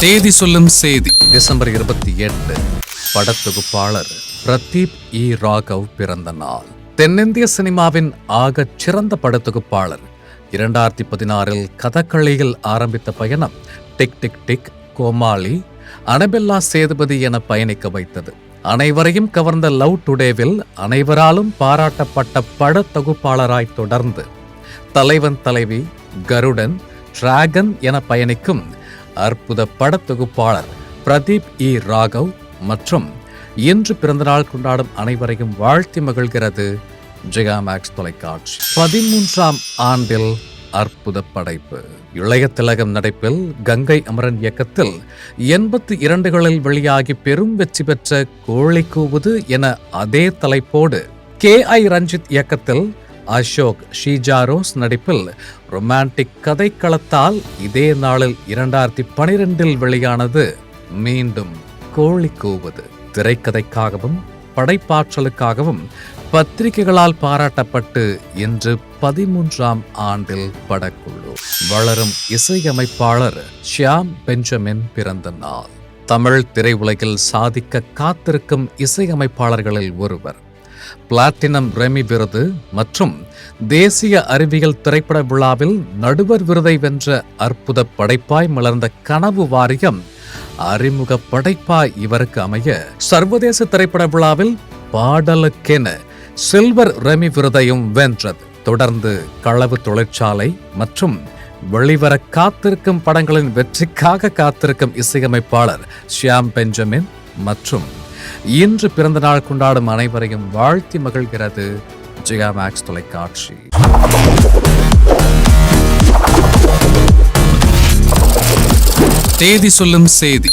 தேதி சொல்லும் செய்தி டிசம்பர் 28. படத்தொகுப்பாளர் பிரதீப் ராகவ் பிறந்த நாள். தென்னிந்திய சினிமாவின் ஆகச் சிறந்த படத்தொகுப்பாளர். 2016 கதகளியில் ஆரம்பித்த பயணம் டிக் டிக் டிக், கோமாளி, அனபெல்லா சேதுபதி என பயணிக்க வைத்தது. அனைவரையும் கவர்ந்த லவ் டுடேவில் அனைவராலும் பாராட்டப்பட்ட படத்தொகுப்பாளராய் தொடர்ந்து தலைவன் தலைவி, கருடன், டிராகன் என பயணிக்கும் அற்புத படத்தொகுப்பாளர் பிரதீப் ராகவ் மற்றும் இன்று பிறந்தநாள் கொண்டாடும் அனைவரையும் வாழ்த்தி மகிழ்கிறது ஜெயா மேக்ஸ் தொலைக்காட்சி. 13ஆம் ஆண்டில் அற்புத படைப்பு. இளைய திலகம் நடிப்பில் கங்கை அமரன் இயக்கத்தில் 82களில் வெளியாகி பெரும் வெற்றி பெற்ற கோழி கூவுது என அதே தலைப்போடு KI ரஞ்சித் இயக்கத்தில் அசோக் ஷீஜாரோஸ் நடிப்பில் ரொமான்டிக் கதைக்களத்தால் இதே நாளில் 2012 வெளியானது மீண்டும் கோழி கூவுது. திரைக்கதைக்காகவும் படைப்பாற்றலுக்காகவும் பத்திரிகைகளால் பாராட்டப்பட்டு இன்று 13ஆம் ஆண்டில் படக்குழு. வளரும் இசையமைப்பாளர் ஷியாம் பெஞ்சமின் பிறந்த நாள். தமிழ் திரையுலகில் சாதிக்க காத்திருக்கும் இசையமைப்பாளர்களில் ஒருவர். பிளாட்டினம் ரெமி விருது மற்றும் தேசிய அறிவியல் திரைப்பட விழாவில் நடுவர் விருதை வென்ற அற்புத படைப்பாய் மலர்ந்த கனவு வாரியம் அறிமுக படைப்பாய் இவருக்கு அமைய சர்வதேச திரைப்பட விழாவில் பாடலுக்கென சில்வர் ரெமி விருதையும் வென்றது. தொடர்ந்து களவு தொழிற்சாலை மற்றும் வெளிவர காத்திருக்கும் படங்களின் வெற்றிக்காக காத்திருக்கும் இசையமைப்பாளர் ஷியாம் பெஞ்சமின் மற்றும் இன்று பிறந்த நாள் கொண்டாடும் அனைவரையும் வாழ்த்தி மகிழ்கிறது ஜெயா மேக்ஸ் தொலைக்காட்சி. தேதி சொல்லும் செய்தி